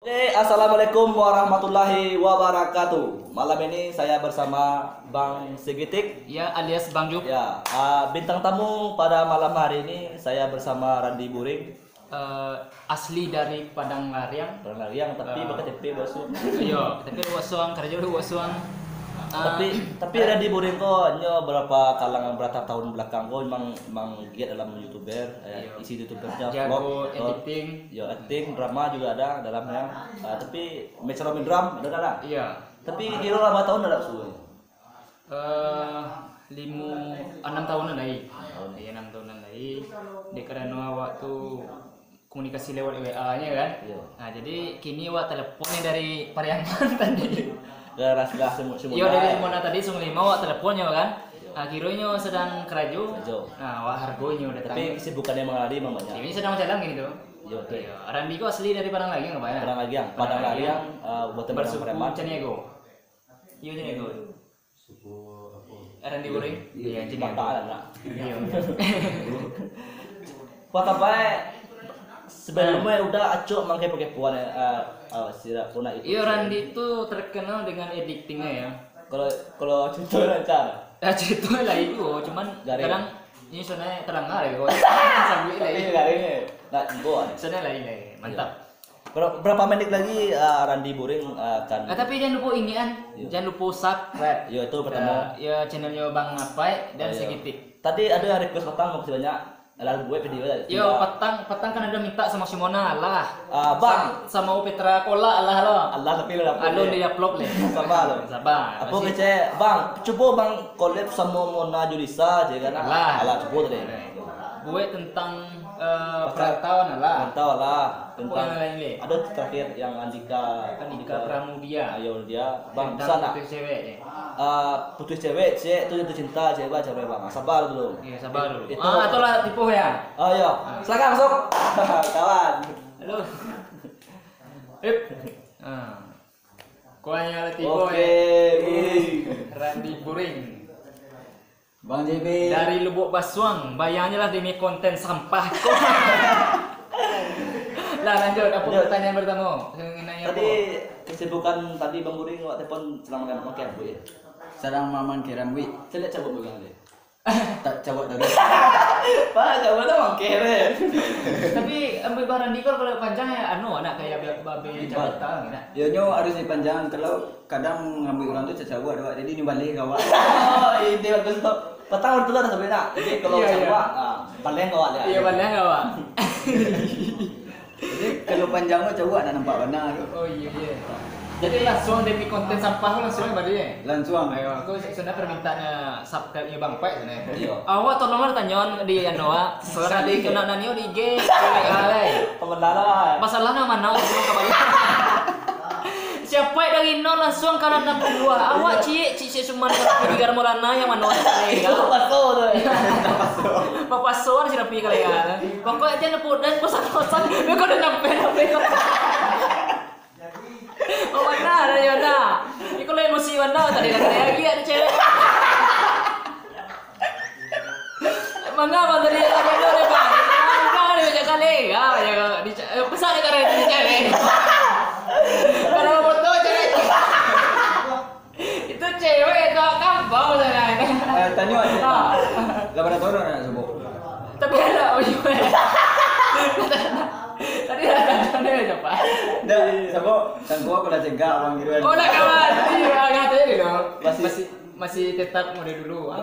Assalamualaikum warahmatullahi wabarakatuh. Malam ini saya bersama Bang Sigitik, ya, alias Bang Juk. ya. Bintang tamu pada malam hari ini saya bersama Randi Buring, Asli dari Padang Lariang. Padang Lariang, tapi BKTP Basuh. Iya, tapi Wasuang kerja dulu Wasuang. Tapi Randi Buring kok hanya berapa tahun belakang kok memang giat dalam YouTuber, isi YouTubernya jago vlog, editing. ya editing, drama juga ada dalamnya. Tapi metronom drum ada kan? Iya. Tapi kira berapa tahun ada sudah? 6 tahunan lagi. Iya, 6 tahunan lagi. Di karena waktu komunikasi lewat WA-nya kan. Iya. Nah, jadi kini teleponnya dari Pariaman tadi. Sudah semua. Iya, dari Mona tadi sung 5 teleponnya kan. Akhirnya sedang keraju. Nah, hargonya udah tapi kesibukannya mengalami mamanya. ini sedang jalan gini tuh. Iya, oke. Randi kok asli dari Padang Lariang enggak banyak. Padang Lariang, buat teman Bersuku preman. Caniago. Iya, Caniago. Randi Buring. Iya, Caniago. Mata Iya. Kota bae sebelumnya udah acuk mangke kepoan sira puna itu. Iya, Randi itu terkenal dengan editingnya ya. Kalau contoh lancar. Ya cerita lah itu, cuman Garing. kadang ini sebenarnya terang lah ya. Sambil lah Ini ini. garingnya. Nah, buat. Sebenarnya lah ini. Mantap. Berapa menit lagi Randi Buring akan Tapi jangan lupa ini kan, Iya. jangan lupa subscribe. ya itu pertama. Ya channelnya Bang Apai dan Iya. Segitik. Tadi ada request petang makasih banyak. Lalu gue video ya. Yo, petang kan ada minta sama Simona lah. Bang, Sama Petra Kola lah lo. Allah tapi lo dapat. Alo dia upload le. Sabar lo. Sabar. Apa kece, Bang, coba Bang collab sama Mona Julissa je kan. Alah. Alah coba tadi. Gue tentang perantauan lah. Tahu lah Yang tentang lain le. ada terakhir yang Andika Pramudia. Ayo dia Bang Tentang sana. putri cewek ya. Putus cewek, cewek itu jatuh cinta, cewek Bang. Sabar dulu. Iya, sabar dulu. Itu. Atau lah tipu ya. Ayo, silakan masuk. Kawan. Halo. Ip. Kuanya lah tipu Oke, ya. Buring. Randi Buring. Bang JB Dari Lubuk Basuang, bayangnya lah demi konten sampah. Lah lanjut, apa Lanjut. pertanyaan pertama? Nanya apa? Tadi kesibukan tadi Bang Buring waktu telepon selama makan Bu ya. sedang maman kiram wi Saya lihat cabut pegang dia. tak cawat dari Pak, cabut dah keren. Tapi ambil barang di kalau panjang ya anak kayak babi cabita gitu. yo nyo harus dipanjang kalau kadang ngambil orang tu cawat doa jadi ni balik kawan Oh, ini bagus tuh. Petang betul ada sebenarnya. Jadi kalau Iya, iya. cabut, paling kau ada. Iya pandang enggak, Pak? jadi kalau panjang tu cawat nak nampak benar tu Oh iya. Jadi langsung demi konten sampah langsung ya Badi. langsung Ayo, aku sebenarnya permintaannya subscribe-nya Bang Pai sebenarnya. Iya. Awak tolonglah tanyawan di Anoa, soalnya di kena nanio di IG, Pembenaran. masalahnya mana belum kabar. Siapa yang dari nol langsung karena 62. Awak cie cuma di Garmolana yang mana Itu pasal tuh. Papasuan si rapi kali ya. Pokoknya jangan lupa dan pesan-pesan. Kau udah nyampe kau. Oh mana ada mana? Ini kalau emosi mana tadi lagi ada cewek. Mangga bang tadi ada cewek bang. Mangga ada banyak kali. Ya pesan di karena itu cewek. Kalau foto cewek. Itu cewek kau kampau sana. tanya aja laboratorium nak sebut Tapi ada ujungnya. Tadi ada tanda coba. dah sebut tangguh aku dah cegah bang kiram Oh nak kawan. Iya katanya dulu. Masih- Masih tetap mode dulu.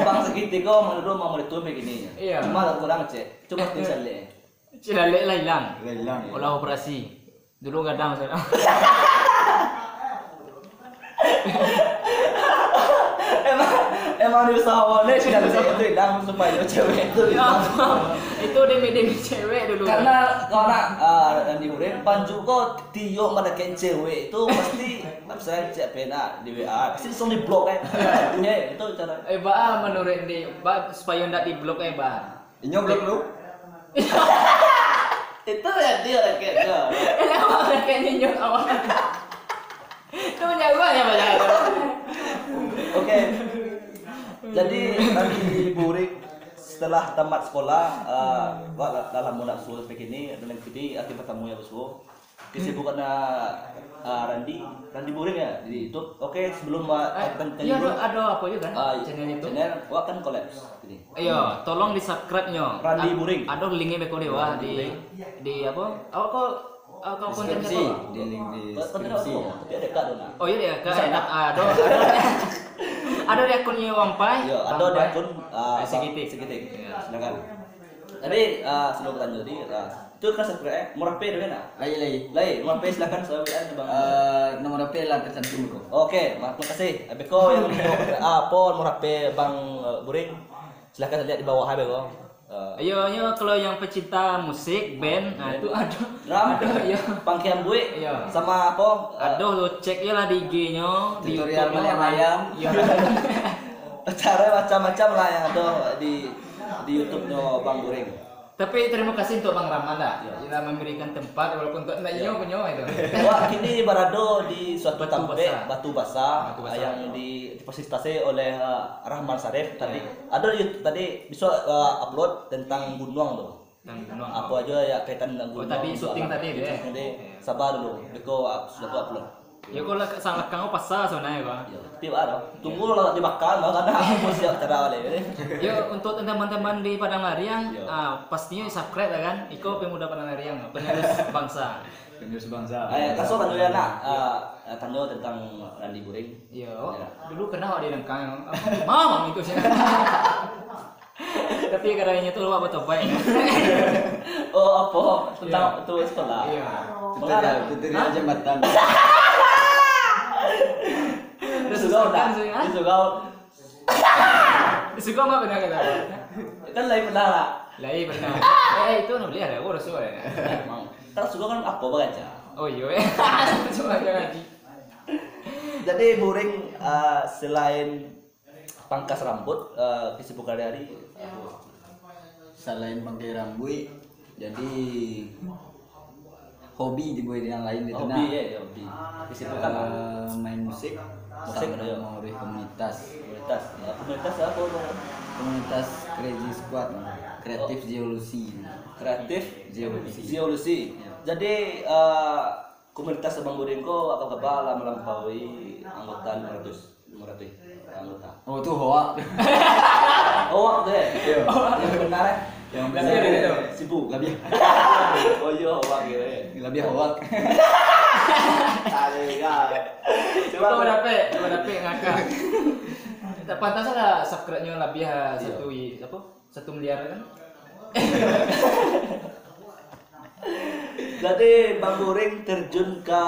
Bang segitu kau menurut mau itu begini. Iya. Cuma aku kurang cek. Cuma tinggal le. Cilalek lah hilang. hilang Olah operasi. Dulu nggak ada masalah. Emang di usaha sudah bisa itu hilang supaya cewek itu hilang. Itu demi cewek dulu. Karena yang diurin panju kok tio mereka cewek itu pasti misalnya cek pena di WA pasti langsung di blok kan. Ya itu cara. Ba menurut di ba supaya ndak di blok ba. inyo blok lu Itu ya dia kayaknya. Kenapa kayak nyunyuk awal? Itu jagoannya banyak. Oke. Jadi nanti Burik setelah tamat sekolah dalam munak sul begini dan kita akhir bertemu ya bosku. kesibukan Randi Buring ya di YouTube. Oke, sebelum Iya ada apa juga kan channel itu. Channel wah kan kolaps ini. Iya, tolong di subscribe nyo. Randi Buring. Ada linknya beko dewa di apa? Kok konten Deskripsi, apa? di link di Konten deskripsi. apa? Tapi ada dekat dong. Oh iya kak, enak ada di akunnya Wampai. Iya, ada di akun Segitik. Segitik. Silakan. Tadi sebelum kita lanjut itu kan subscribe murah pay dengan Lai, murah pay silakan saya WA Bang. Nomor HP lah tercantum kok. Oke, terima kasih. Beko yang Pol murah pay Bang Buring. Silakan lihat di bawah Beko. Iya, kalau yang pecinta musik, band, nah itu ada. Drum, iya. Pangkian Bue, Iya. sama apa? Ada lo cek ya lah di IG-nya, di Tutorial YouTube-nya. malam ayam. Iya. Cara macam-macam lah yang ada di YouTube-nya Bang Buring. Tapi terima kasih untuk Bang Rahman dah. Iya. Kita memberikan tempat walaupun untuk enggak punya itu. Wah, kini berada di suatu Batu tempat Basah. Batu Basah Batu Basah. yang difasilitasi oleh Rahman Sarif tadi. Ada di YouTube tadi bisa upload tentang gunung tuh. Dan gunung. Apa aja ya kaitan dengan gunung. tadi syuting soalan. tadi deh. Jadi sabar dulu. Beko sudah aku upload. Ya kalau sangat kamu pasal sebenarnya Bang. Ya, tapi ada. Tunggu lah dibakar mah karena aku siap cara kali. Ya untuk teman-teman di Padang Lariang, Iya. pastinya subscribe ya kan. Iko pemuda Padang Lariang, penerus bangsa. Penerus bangsa. Kasih tanya ya nak, tanya tentang Randi Buring. Iya, Ya. dulu pernah ada yang kang, mamang itu sih. Tapi katanya itu lupa betul baik. Oh apa tentang itu sekolah? Iya. Tutorial jembatan. Suka udah, Suka apa pernah kata? kan lain pernah lah. Lai pernah. Itu nak beli ada, urus suka ya. Emang, kan suka kan apa baca. Oh iya, cuma jangan di. Jadi Buring selain pangkas rambut, kesibukan hari Selain pakai rambut, jadi hobi di buat yang lain itu hobi ya, hobi. Kesibukan lah. Main musik, Musik ada ya? sama ngurus komunitas. Komunitas apa? Komunitas Crazy Squad, kreatif geolusi. Kreatif Geolusi. Geolusi. Jadi komunitas Abang Buring ko apa lah melampaui anggota 500 anggota. Oh tuh hoa. Oh, deh. Yang benar ya. Yang Lebih ada gitu. Sibuk. Lebih Oh iya, wah gitu. lebih hoa. Coba Coba dapet ngakak. Tak pantas lah subscribe-nya lebih satu miliar kan? Jadi Bang Buring terjun ke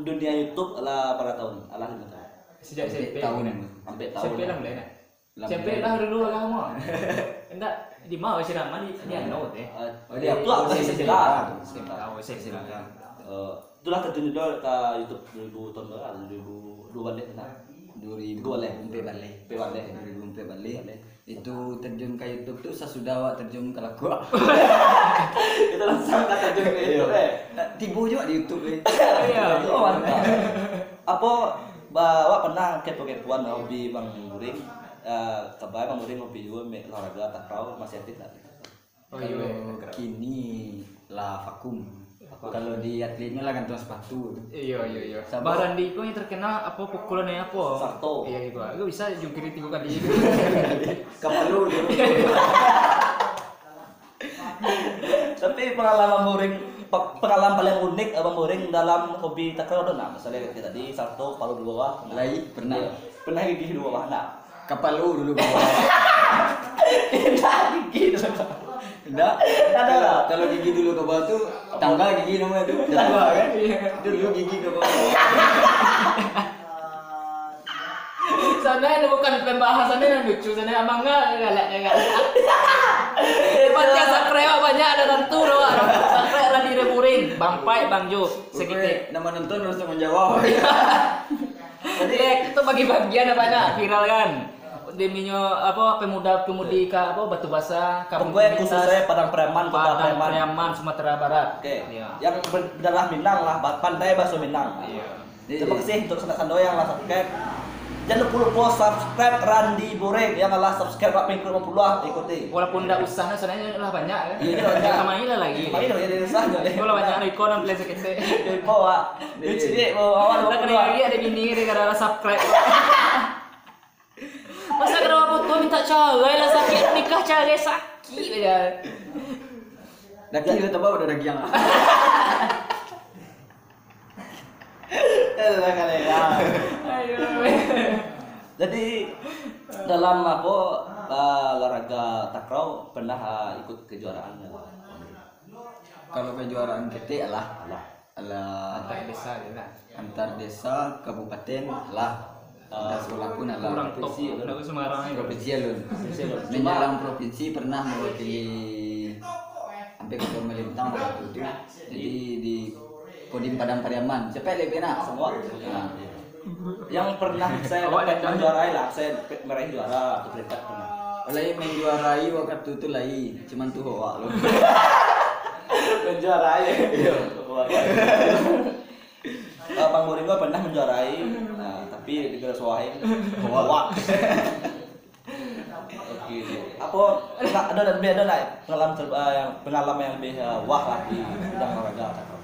dunia YouTube ala pada tahun, ala lima tahun. Sejak SMP. Tahun. Sampai tahun. SMP lah mulai nak. Lah, SMP mulai. lah dulu kamu. Enggak di mau sih nama di note ya. Oh, dia Itu apa sih silang? Tahu sih Silakan. Itulah terjun dulu ke YouTube 2000 tahun berapa? 2002 balik nah. 2004 balik. Balik. 2004 balik. Itu terjun ke YouTube tuh sesudah awak terjun ke lagu. Itu langsung ke terjun ke YouTube Tibu juga di YouTube ya. Iya. Itu mantap. Apa bawa pernah kepo-kepoan hobi Bang Buring? Kebayang Bang Buring hobi juga olahraga takraw masih aktif lah. Oh iya. Kini lah vakum. Kalau di atletnya lah gantung sepatu. Iya. Sabar. Barandi ko yang terkenal apa pukulannya apa? Sarto. Iya gitu. Aku bisa jungkiri 3 kali. Kepalu dulu. Tapi pengalaman paling unik Abang Buring dalam hobi takraw itu nah, misalnya kayak tadi salto palu di bawah. Lai pernah. Pernah gigi di bawah nah. Kapalu dulu bawah. Tidak gigi dulu. Enggak. Ada lah. Kalau gigi dulu ke bawah tuh tanggal gigi namanya tuh. Tanggal kan? Dulu gigi ke bawah. Sana itu bukan pembahasannya yang lucu, sana emang galaknya. Podcast subscribe banyak ada tentu loh. Subscribe Randi Buring, Bang Pai, Bang Jo, segitu. Nama nonton harus menjawab. Jadi itu bagi-bagian apa banyak viral kan. Deminya apa pemuda-pemudi ke apa Batu Basah, Pokoknya khususnya Padang Preman, Kota Padang Preman. Preman Sumatera Barat. Oke. Iya. Yang berdarah Minang lah, pantai Baso Minang. Iya. Terima kasih untuk sanak-sanak yang lah subscribe. Jangan lupa subscribe Randi Boreng. Yang Allah subscribe Pak Pengkut 50 ikuti. Walaupun enggak usah soalnya lah banyak kan. Iya, banyak. Kamari lah lagi. Kemarin udah jadi sahnya deh. Kalau banyak ikon dan plan sekete. Bawa. Jadi awal Udah kena lagi ada bini gara-gara subscribe. Masa kenapa foto minta cerai lah sakit nikah cerai sakit aja. Daki itu tahu udah daki yang. Ayo. Jadi dalam olahraga takraw pernah ikut kejuaraan ya? Kalau kejuaraan kita lah Antar desa gitu lah. antar desa kabupaten lah. Antar sekolah pun lah. Kurang top lagu Semarang itu. Provinsi alun. Menjelang provinsi pernah mewakili sampai ke Melintang waktu itu. Jadi di Kodim Padang Pariaman. Siapa yang lebih enak? Semua. Nah, Yang pernah saya dapat menjuarai lah, saya meraih juara atau peringkat pernah. oleh menjuarai waktu itu lain, cuman tuh wak lo. Menjuarai. Bang Boringo pernah menjuarai, tapi di garis bawahin wak. Oke. Apa ada lebih ada lah pengalaman yang lebih wah lah di bidang olahraga takraw.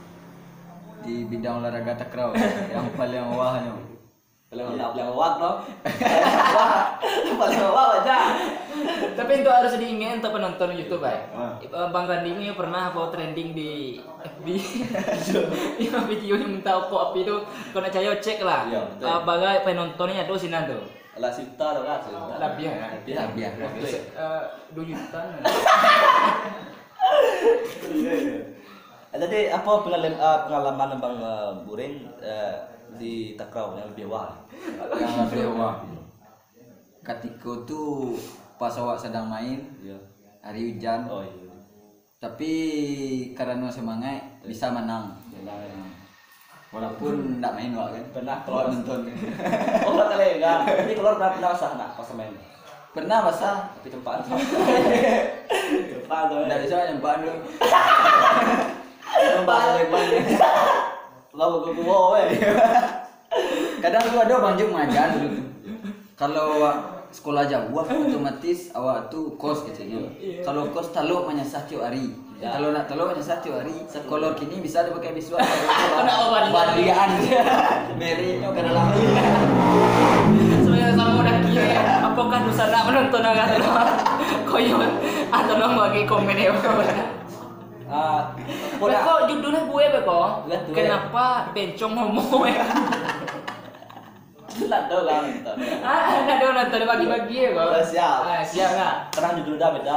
Di bidang olahraga takraw yang paling wahnya. Paling wah no. Paling wah aja. Tapi itu harus diingat untuk penonton YouTube, Bang Randi ini pernah bawa trending di FB. Yang video yang minta apa itu kena caya cek lah. Iya, betul. Bagai penontonnya tuh sinan tuh. Lah Sita tuh kan. Lebih ya. Lebih. 2 juta. Jadi apa pengalaman Bang Boreng di takraw yang lebih wah? Yang lebih wah. Ketika tuh pas awak sedang main, Iya. hari hujan, Oh iya. tapi karena semangat bisa menang. Walaupun enggak main wak kan. Pernah Kalau keluar nonton. Oh enggak kali enggak. Ini keluar pernah basah enggak pas main? Pernah basah, Tapi tempaan. Tempaan tuh. dari sana nyempaan dulu. Tempaan. Lalu gua weh. Kadang gua ada banjuk ngajar dulu tuh. Kalau sekolah jauh otomatis awak tuh kos gitu. Kalau kos taluk menyesah tiap hari. Ya. Kalau nak taluk menyesah tiap hari, sekolor kini bisa dipakai biswa. Balian. Merinya ke dalam. Sebenarnya sama udah kira ya. Apakah dosa nak menonton agak koyon atau nong bagi komen ya? Kok judulnya gue kok? Betul. Kenapa bencong ngomong ya? Enggak tahu lah nonton. Ada nonton bagi-bagi ya kok? Siap. Siap nggak? Terang judul dah beda.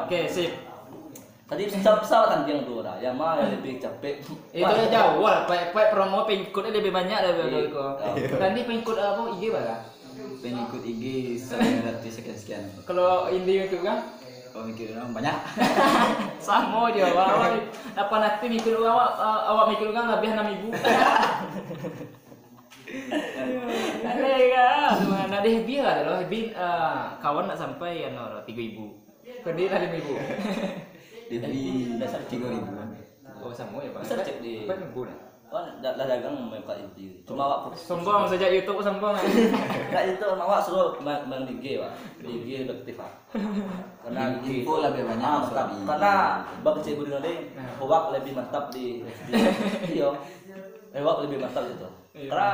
Oke sip. Tadi pesawat yang tuh dah. Yang mana yang lebih capek? Itu ya jauh lah. Pak promo pengikutnya lebih banyak daripada Iya. itu. Nanti pengikut apa IG bala? Pengikut IG 900 sekian. Kalau Indi itu kan? Oh mikir orang banyak. Sama dia awak. Apa nanti mikir awak mikir kan lebih 6.000. Ada kan? Mana deh biar ada loh. Kawan nak sampai ya 3.000. Kediri 5.000. Lebih dasar 3.000. Oh sama ya Pak. Bisa cek di- Pak minggu. Oh, dah dagang membuka itu. Cuma awak Sombong sejak YouTube sombong. Enggak itu awak suruh main di IG, Pak. Di IG udah aktif, Pak. Karena IG Info lebih banyak masuk mantap. di- Karena bang Cik Budi nanti hoak lebih mantap di iya. Hoak lebih mantap itu. Karena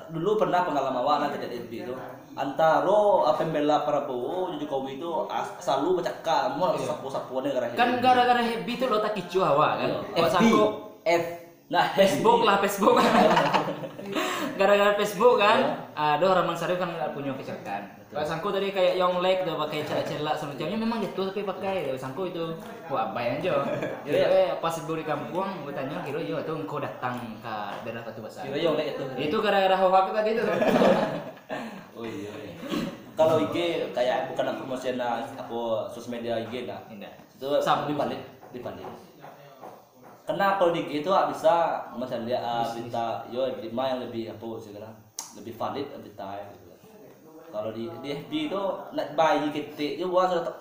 dulu pernah pengalaman awak nanti di FB itu antara pembela Prabowo Jokowi itu selalu bercakap mau sapu-sapuan negara Kan gara-gara happy itu lo tak kicu awak kan. Iya. Pas aku F nah Facebook lah Facebook. Gara-gara Facebook kan, ada orang Mansari kan nggak punya kecelakaan. Pas sangku tadi kayak Yonglek tuh pakai celak-celak semacamnya memang jatuh tapi pakai. Pas sangku itu wah apa aja. Jadi pas ibu di kampung bertanya kira yo itu engkau datang ke daerah Batu Besar. kira yang itu. Itu gara-gara hoax tadi itu. Oh iya. Kalau IG kayak bukan promosi apa sosial media IG nah. Tidak. Itu Sama. dibalik. Karena kalau di IG itu bisa macam dia berita yo lima yang lebih apa sekarang lebih valid berita gitu. Kalau di FB itu nak bayi ketik itu buat sudah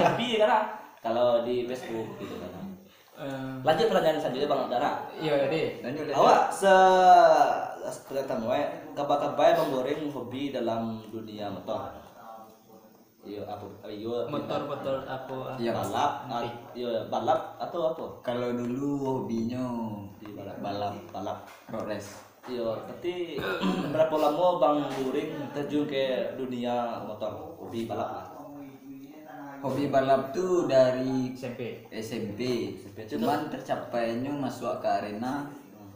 FB kan. Kalau di Facebook gitu kan. Lanjut pertanyaan selanjutnya Bang Dara. Iya deh. Awak ternyata kabar-kabar Bang Boring hobi dalam dunia motor. Iya apa? Iya Motor apa? Iya, balap, iya balap atau apa? Kalau dulu hobinya Di balap road race. Iya, berarti berapa lama Bang Boring terjun ke dunia motor hobi balap lah? Hobi balap tuh dari SMP. SMP. Cuman tercapainya masuk ke arena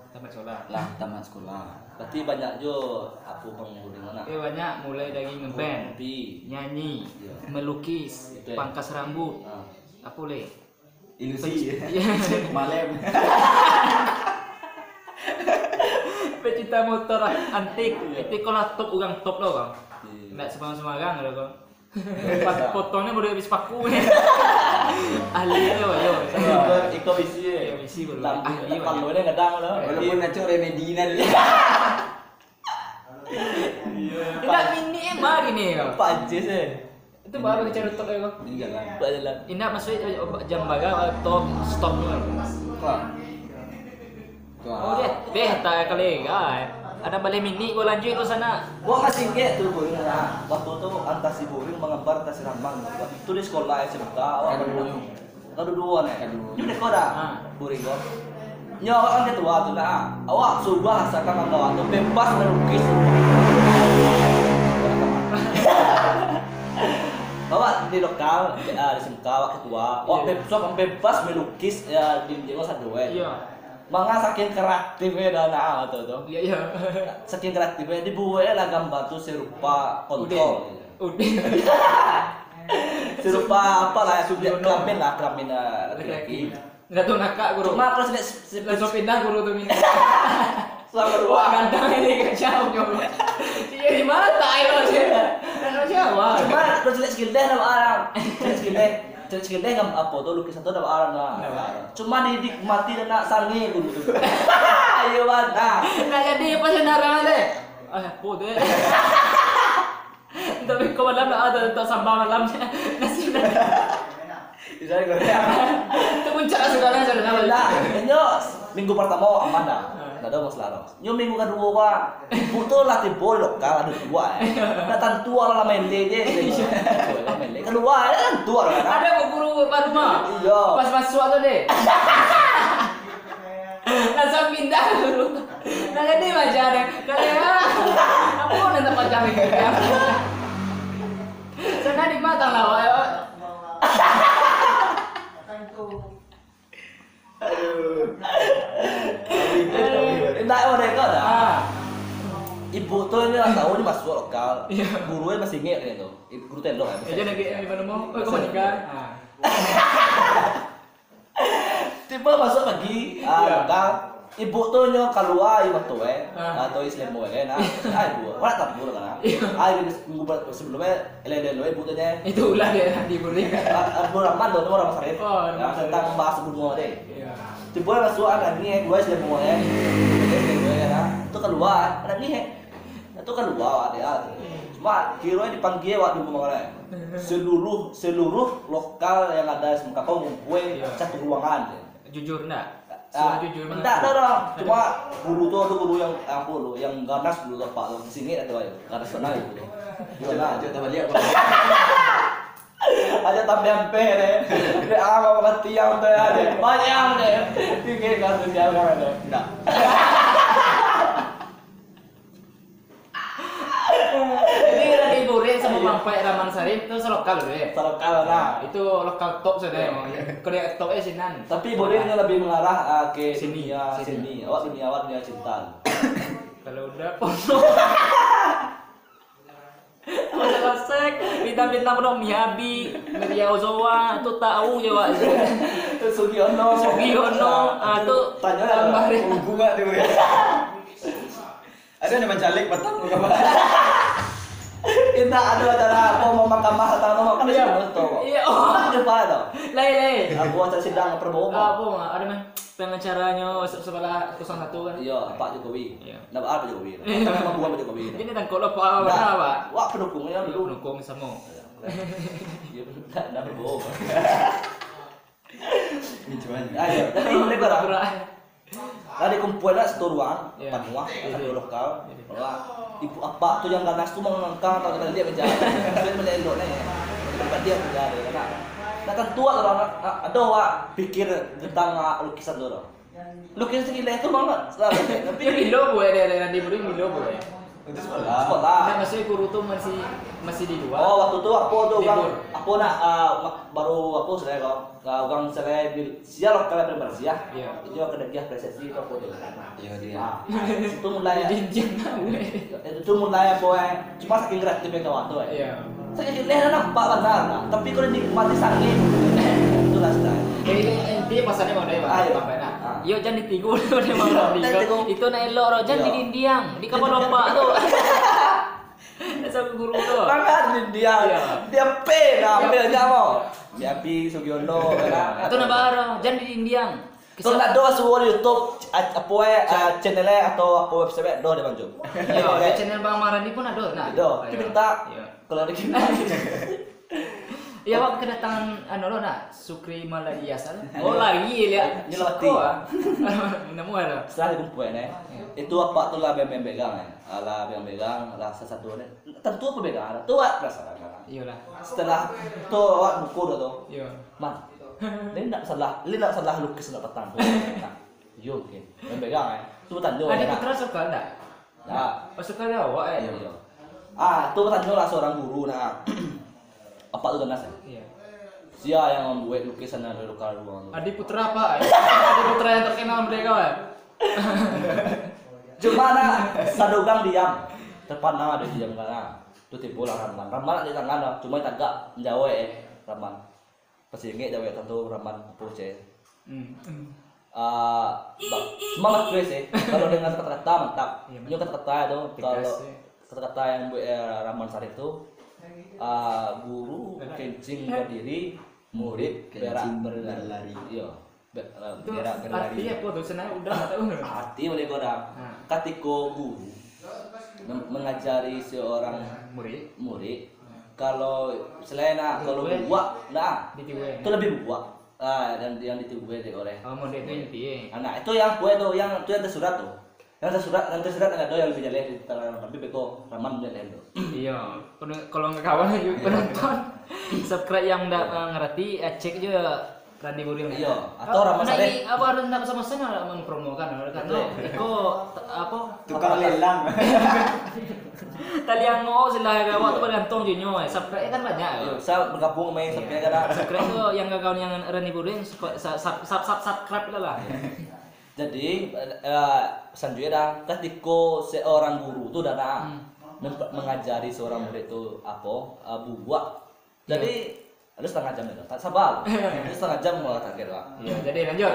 Tamat sekolah. tamat sekolah. Berarti banyak jo apa Bang Boring mana? Banyak mulai dari ngeband, Hobi. nyanyi, Iya. melukis, Itu ya. pangkas rambut. Ah. Apa le? Ilusi. Iya. Malem. Pecinta motor antik. Itu kalau top orang top loh Bang. Iya. Nggak sembarang ada Bang. Pas potongnya udah habis paku. Ahli itu yo. Iko bisi. Iya, bisi baru. Ahli, Bang. Kalau ini ngedang loh. Walaupun naco remedina dia. Tidak mini emang ini Bang. Pancis Itu baru bicara top ya Bang. Ini jalan. Jalan. Ini maksudnya jam baga top stopnya. Wah. Oh dia tak kali guys. Ada balik mini gua lanjut ke sana. Gua masih inget tuh Boring nah. Waktu itu antas si Boring mengembar tas Rambang. Itu di sekolah SMK. Kado dua nih. Ini deh kau dah. Boring gua. Nyawa kan ketua tuh nah. Awak subah asalkan kawan tuh bebas melukis. Awak di lokal di SMK awak ketua. Awak bebas melukis ya di satu Iya. Manga saking kreatifnya dana tuh. Iya. Saking kreatifnya dibuat lah gambar tuh serupa kontol. Udah. Serupa apa lah subjek kelamin laki-laki. Enggak tahu nakak guru. Cuma terus langsung pindah guru tuh ini. selama dua. Wah, ganteng ini kacau nyoba. Iya di mana tayo sih? Dan siapa? Cuma terus lihat skill deh nama orang. Skill deh ngam apa tuh lukisan tuh nama orang lah. Cuma dinikmati dan nak sangi guru tuh. Ayo bantah. Nggak jadi apa sih narang deh? Pode. Tapi kau malam ada untuk sambal malamnya nasi. Bisa gue ya. Itu puncak sekarang sudah nama. Nah, nyo minggu pertama aman dah. Nggak ada masalah. Nyo minggu kedua wah, butuh latih bola lokal ada dua. Datang tua lah main dia. Kedua kan tua kan. Ada guru baru mah. Iya. Pas masuk tuh deh. Langsung pindah guru. Nah jadi macam ada. Kayak apa nanti pacar ini? Sana di mata lah. Aduh. Enggak ada kau dah. Ibu tuh ini lah tahu ini masuk lokal. Gurunya masih inget gitu. Guru tendok ya. Jadi lagi di mana mau? Kau nikah. Tiba masuk pagi, lokal. Ibu tuh nyo keluar ibu tuh atau Islam mau nah. Ibu, mana tak buru kan? Minggu sebelumnya LDL ibu tuh nya. Itu ulah dia di Buring. Abu Rahman tuh orang Sarif. Tentang bahas gunung deh. Tiba masuk anak ni gue Islam mau itu keluar anak ni itu keluar dia. Cuma kira dipanggil waktu mana? Seluruh lokal yang ada di muka kau ngumpul satu ruangan. Jujur enggak? Jujur enggak ada dong. Cuma guru tuh ada guru yang apa lu yang ganas dulu Pak di sini ada ayo. Ganas sana itu. Gimana aja tambah lihat. Aja tambah ampe deh. Dia apa makan tiang tuh ada. Banyak deh. Pikir kan tuh jauh kan ada. Enggak. Jadi dari Buring sama Mampai Raman Sarif itu selokal deh. Selokal nah. Itu lokal top sudah. Kalau topnya sinan. Tapi Boring lebih mengarah ke Sini. sini. Awak dunia cinta. Kalau udah porno. Masalah seks, bintang-bintang penuh Miyabi, Maria Ozawa, itu tahu ya Pak. Sugiono. Itu Tanya tambah deh. Bunga tuh ya. Ada nama calik petang bukan apa? Kita ada acara mau mahkamah atau mau kan Iya. tuh. Iya, oh. Ada apa tuh? Lele. Aku acara sidang Prabowo. Apa mah? Ada mah pengacaranya sebelah 01 kan? Iya, Pak Jokowi. Iya. Nah, Pak Jokowi. Kita mau Pak Jokowi. Ini tangkol apa Pak? Wah, pendukungnya dulu. Pendukung sama. Iya, enggak Prabowo. Ayo, jadi mereka orang Kurang. ada kumpulan satu ruang, Iya. panua, satu lokal, bahwa ibu apa tuh yang ganas tuh mengangkat atau kita dia menjadi, dia menjadi Indo nih, tempat dia menjadi, karena nah tentu orang ada wak pikir tentang lukisan dulu, lukisan segila itu banget, selalu, tapi Dia Milo boy, ada di Buri Milo boy. Itu Nah, sekolah. maksudnya guru tuh masih di luar. Oh waktu itu aku tuh kan, Libur. aku nak baru aku saya kau, orang saya siapa kalian bersia, Iya. itu akan dia presesi itu aku tuh. Iya dia. Nah, itu mulai Jinjin itu mulai boy cuma saking kreatifnya kawan tuh ya. Iya. Saya lihat nampak benar nah. Tapi kalau nikmati sakit itulah style. Dia pasannya mau deh, Ah, iya. Pak. Nah, Ah. yo jangan ditigu dia mau ditigu. Itu na elok ro jangan Iya. di dindiang, di kapal lomba tuh. Sama guru tuh. Banget dia Iya. dia P nah ambilnya mau. Dia P Sugiono kan. Atau na baro, jangan di dindiang. Kalau nak doa suara YouTube apa channelnya atau apa website doa dia bantu. Iya, di channel Bang Marandi pun ada. Nah, Doa. ayo. Kita minta Iya. kalau ada kita. Iya, Pak kedatangan lo nak Sukri Malayasa. Oh, lagi lihat. Nyelawati. Nemu ada. Setelah dikumpulin itu apa tuh lah yang pegang lah yang pegang lah satu tentu apa pegang tuh perasaan kan. Iya lah. Setelah tuh buku tuh Iya. man ini tidak salah lukis tidak petang nah yo oke yang pegang itu tanda Ada putra suka enggak? nah Oh, suka ada awak iya itu tanda lah seorang guru nah apa tuh ganas Iya. dia yang membuat lukisan dari lokal ruang Adi Putra Pak. Adi Putra yang terkenal mereka Pak. cuma sadogang diam terpana ada diam karena itu timbul raman di tangan cuma tagak menjauh raman pasti ingat jauh tentu raman puce semangat gue sih kalau dengan kata-kata mantap Iya, ini kata-kata itu Tegas, kalau ya. kata-kata yang Raman Sari itu guru kencing berdiri murid berak Kencing berlari iya Itu berak berlari artinya apa tuh? Senang udah enggak tahu. arti boleh kodam Nah. ketika guru mengajari seorang murid kalau selain kalau Ditiwe. buat nah Ditiwe. itu lebih buat dan yang ditiwe deh oleh Oh, mau itu inti. anak itu yang kue tuh yang itu yang tersurat tuh yang tersurat ada yang bisa lihat di tangan tapi beko raman bisa lihat tuh Iya. Kalau nggak kawan yuk penonton subscribe yang nggak ngerti cek juga Randy Buril. Iya, atau Rahman Sareh. Apa harus nggak sama-sama mempromokan karena Eko apa Tukang lelang. talian ngo sila gawa tuh bergantung junyo subscribe kan banyak. Iya, saya bergabung sama yang sampai ada Subscribe tuh yang kawan yang Randy Buril subscribe lah. jadi selanjutnya ketika seorang guru tuh dana mengajari seorang murid itu apa buat jadi ada setengah jam itu tak sabar itu setengah jam mau target pak Iya, jadi lanjut.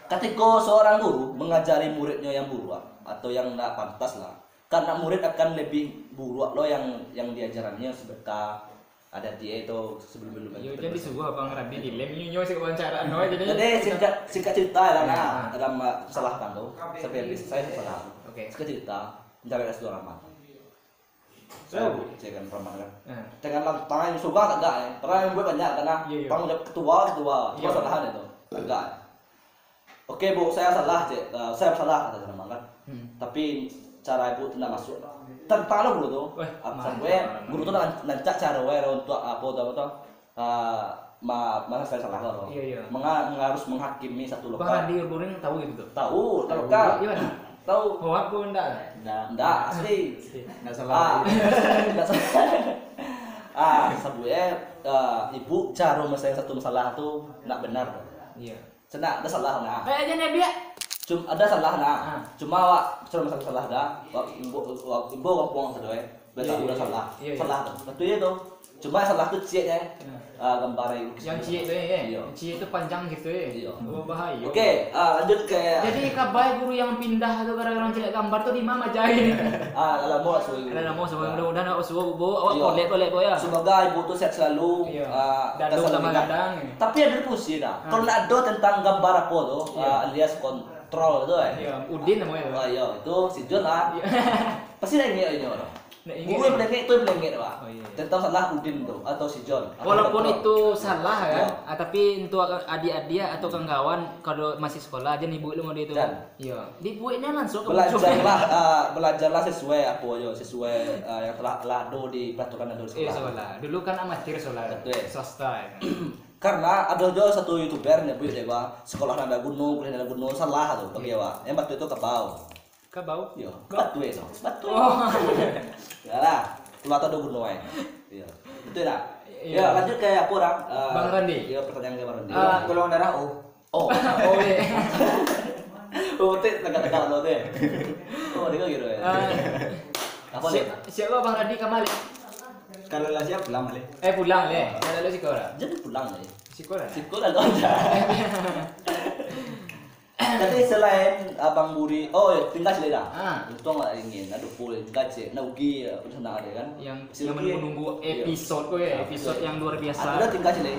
ketika seorang guru mengajari muridnya yang buruk atau yang tidak pantas lah karena murid akan lebih buruk loh yang diajarannya sedekah ada dia itu sebelum Yo jadi subuh Bang Randy dilem nyonyo sih wawancara jadi singkat cerita lah Ya. nah dalam kesalahan tuh sampai habis saya salah Oke. singkat cerita mencari S2 Rahman saya cek kan Rahman kan Nah. dengan tangan yang suka agak ya pernah yang gue banyak karena Iya, iya. tanggung jawab ketua cuma Iya. kesalahan itu agak oke bu saya salah cek saya salah kata Rahman kan tapi cara ibu tidak masuk tanpa lo guru tuh Wah, absen mantap. gue guru tuh nancak cara gue untuk apa tuh mana saya salah loh Iya, iya. harus menghakimi satu Bang lokal Randy Buril tahu gitu tuh. tahu lokal Gimana? tahu Oh, aku enggak. enggak asli Nggak salah. enggak salah sebuah ibu cara menyelesaikan satu masalah tuh enggak benar Iya. Cina ada salah nah Aja nih dia. cuma ada salah nah Ah. cuma wak cara masalah dah ibu ngomong sedoi betul Iya, udah iya, salah iya, iya. salah tuh betul itu cuma salah tuh cieknya gambar Yang cie itu ya. Iya. Cie itu panjang gitu ya. Iya. Oh, bahaya. oke lanjut ke Jadi kabai guru yang pindah atau gara-gara orang cilik gambar tuh di mana jahit. dalam mau suwi Ada nama semua mudah-mudahan awak suruh bo awak Iya. kolek ya. semoga ibu tuh sehat selalu Iya. kita Dadung sama salingan. gadang. Tapi ada puisi dah. Kalau nak ada tentang gambar apa tuh, Iya. alias kontrol itu Iya, Udin namanya. Wah iya itu si John lah. Iya. Pasti ada ini orang. Guru yang melengek itu melengek pak. Oh, iya. Tentang salah Udin tuh atau si John. Walaupun Atau- itu salah kan, Iya. tapi untuk adik-adik atau kawan kalau masih sekolah aja ibu lu mau dia itu. Dan. Iya. Dibuatnya langsung ke belajarlah sesuai apa yo sesuai yang telah lado di peraturan yang Iya sekolah. Dulu kan amatir sekolah. Betul. Swasta ya kan. Karena ada juga satu youtuber nyebut ya pak sekolah nada gunung kuliah nada gunung salah tuh bagi pak yang batu itu kebau Kabau. yo batu itu batu Oh. ya lah keluar ada gunung ya iya itu ya Iya. ya lanjut ke apa orang Bang Randi. iya pertanyaan ke Bang Randi golongan darah O. oh Oh iya. oh teh tegak-tegak lo teh oh dia gitu ya apa nih Siapa Bang Radi Kamali? Kalau lah siap pulang balik. Pulang deh. Ada lu sekolah. jadi pulang nih Sekolah. sekolah lo aja tapi selain Abang Buri, oh ya, tinggal sih dah. Itu nggak ingin, ada pula tinggal sih. Nah ugi udah sana ada kan? Yang menunggu episode kok ya, episode yang luar biasa. Ada tinggal sih.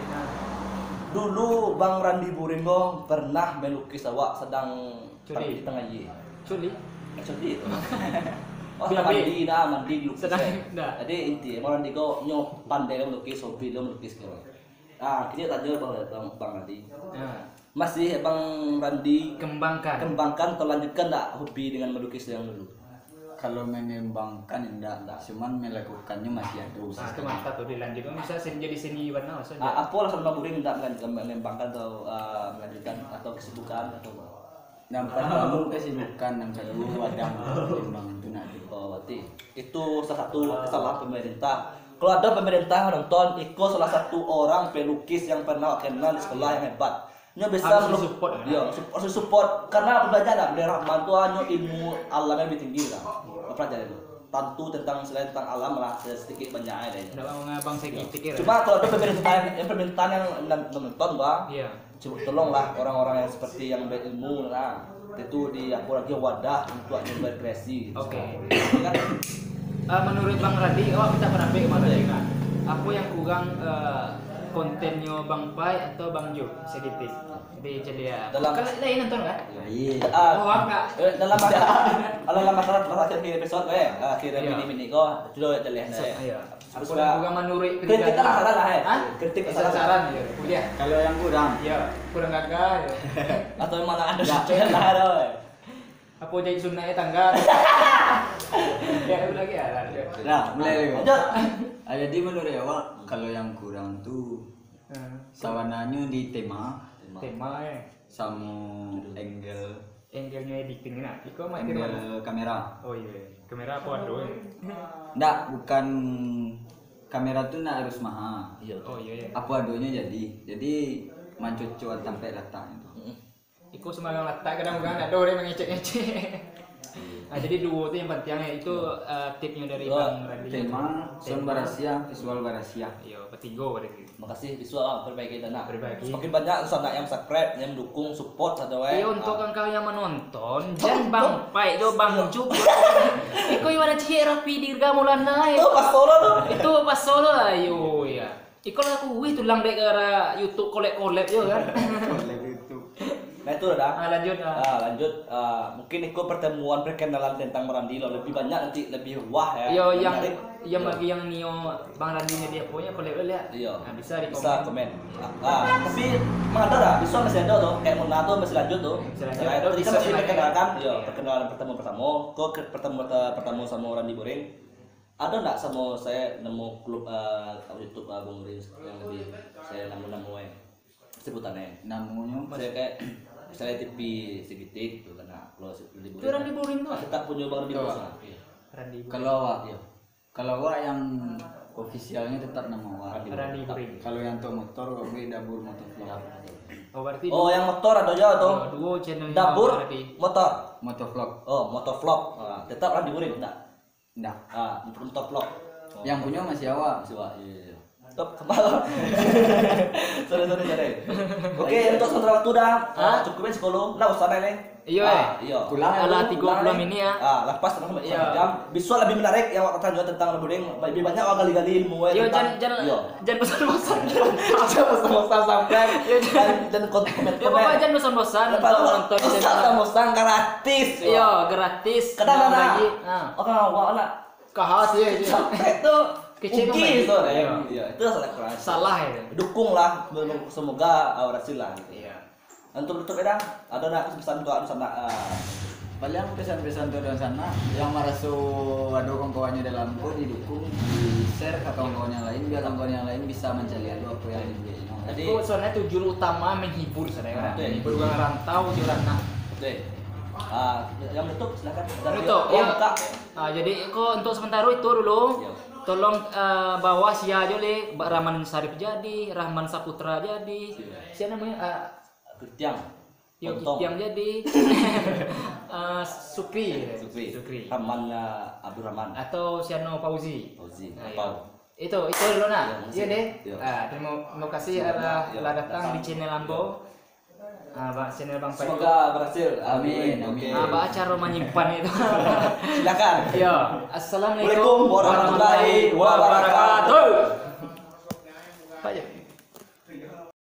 Dulu Bang Randi Buringgong pernah melukis awak sedang Curi. di tengah ye. Culi. Curi itu. Oh, Biar mandi lukis. Sedang ya. dah. Jadi inti Bang Randi kok nyoh pandai melukis, hobi lo melukis kau. Kita tanya Bang Randi. Nah, Masih Bang Randi kembangkan. atau lanjutkan enggak hobi dengan melukis yang dulu? Kalau mengembangkan enggak, cuman melakukannya masih ada Nah, usaha. itu mantap tuh dilanjutkan bisa jadi seniman maksudnya. Apa alasan Bang Buri minta mengembangkan atau melanjutkan atau kesibukan atau apa? Dan pertama kesibukan yang kedua ada mengembang itu nanti. Oh, berarti itu salah satu kesalahan pemerintah. Kalau ada pemerintah nonton, ikut salah satu orang pelukis yang pernah kenal di sekolah yang hebat. Nya bisa Harus disupport, ya, harus support karena belajar lah, belajar Rahman tuh hanya ilmu alam yang lebih tinggi lah. Pelajari itu. Tentu tentang selain tentang alam lah sedikit banyak ada ya. Enggak mau ngabang segitu kira. Cuma kalau ada pemerintahan yang nonton bang, Iya. coba tolonglah orang-orang yang seperti yang berilmu lah. Itu di aku lagi wadah untuk berkreasi. Oke. Kan? Menurut Bang Radi, kita pernah kemana ya? Apa yang kurang kontennya Bang Pai atau Bang Jo sedikit di celia. Dalam- Kalau lain nonton kan? Iya. Oh, enggak. Dalam masalah akhir episode akhir Iya. mini kok sudah lihat saya. Iya. Harus Apa yang kurang menurut kritik lah saran lah Hah? kritik saran ya. Kuliah. Kalau yang kurang, Iya, kurang gagah ya. atau yang mana ada sesuatu lah ada. Apa jadi sunnahnya tangga? Ya udah lagi ya. nah mulai lagi. Lanjut. Jadi menurut awak kalau yang kurang tuh sawananya di tema Tema ya. sama Angle-nya editing nah. Iko mah kira mana? angle kamera. Oh iya. Kamera apa aduh. Nggak, bukan kamera tuh nggak harus mahal. Iya. Oh iya iya. Apa adanya jadi mancucuan sampai letak itu. Iko semagang letak kadang-kadang ada orang mengecek-ngecek. Nah, jadi dua itu yang pentingnya itu tipnya dari Dua, Bang Radi. Tema sound barasia, visual barasia. Iya, petigo berarti. Makasih visual perbaiki dana. Perbaiki. Semakin banyak sana yang subscribe, yang dukung, support atau Iya untuk engkau yang menonton, jangan Bang Pai do Bang Juk. Iko yang ada ciri rapi di mulana itu pas solo tuh. Itu pas solo ayo ya. Iko lah aku tulang dek ke YouTube kolek-kolek yo kan. Nah itu udah. Lanjut. Lanjut. Mungkin ikut pertemuan perkenalan tentang Randi lo lebih banyak nanti lebih wah ya. Yo yang Menarik. yang Iya. bagi yang Nio Bang Randinya dia punya kolek lihat. Iya. Nah, bisa di Bisa komen. Tapi mengatur dah, bisa masih ada tuh. Kayak Monato masih lanjut tuh. Masih lanjut. Selain tadi Bisa kan masih dimainkan. perkenalan, Iya. perkenalan pertama. Kok pertemu sama Randi Boring? Ada nggak sama saya nemu klub YouTube Bung Boring yang lebih saya nemu sebutannya. Namanya Saya kayak misalnya TV segitik gitu karena kalau Randi Itu Randi Boring tuh. Kita punya Bang Randi Tuh. Boring. Iya. Randi. kalau awak Iya. kalau awak yang ofisialnya tetap nama awak. Randi Boring. Kalau yang untuk motor awak beli Dabur Motovlog. Oh berarti Oh, yang motor ada aja tuh. dua channel Dapur berarti. motor. Motovlog. Oh, motovlog. Tetap Randi Boring enggak? Enggak. Motovlog. Yang punya masih awak. Coba, iya. Stop, kepala. Sorry. Oke, untuk sementara waktu dah. Cukupin sekolah. Lah usah nih. Iya. Iya. Pulang Ala Pulang 30 nih. ini ya. Lepas sama Iya. jam. Visual lebih menarik yang waktu juga tentang Boring. Lebih banyak orang gali-gali ilmu Yo tentang. Iya. jangan bosan-bosan. Jangan bosan-bosan sampai dan komen-komen. Ya pokoknya jangan bosan-bosan Lepas untuk itu nonton bosan gratis. Iya, gratis. Kadang-kadang lagi. Nah. orang anak Kahas ya itu. Sampai itu Kecil kan Ugi main. gitu. Iya. Iya, itu salah keras. Salah itu. Dukunglah semoga berhasil lah. Iya. Untuk Edang, ada nak pesan untuk sana. Paling pesan-pesan tuh dari sana yang merasuk ada kawan-kawannya dalam kok didukung, di share ke kawan-kawan yang lain biar kawan-kawan yang lain bisa mencari apa yang dibuat. Jadi Itu soalnya tujuan utama menghibur saudara kan. Betul. Menghibur orang rantau jualan nah. oke. Yang itu silakan. Itu ya. buka. Jadi kok untuk sementara itu dulu. Iya. Tolong bawa si aja le Rahman Sarif jadi, Rahman Saputra jadi. Siapa namanya? Ketiang. Yo Kontong. yang jadi Sukri. Sukri. Rahmannya Abdurrahman. Atau Siano Fauzi. Fauzi. Nah, Apa? Itu dulu nah. Iya, Iya deh. iya. Terima kasih Iya, telah iya. datang di channel Lambo. Bang channel Bang Pai. Semoga berhasil. Amin, Oke. amin. Acara menyimpan itu. Silakan. Yo, assalamualaikum Waalaikumsalam warahmatullahi wabarakatuh.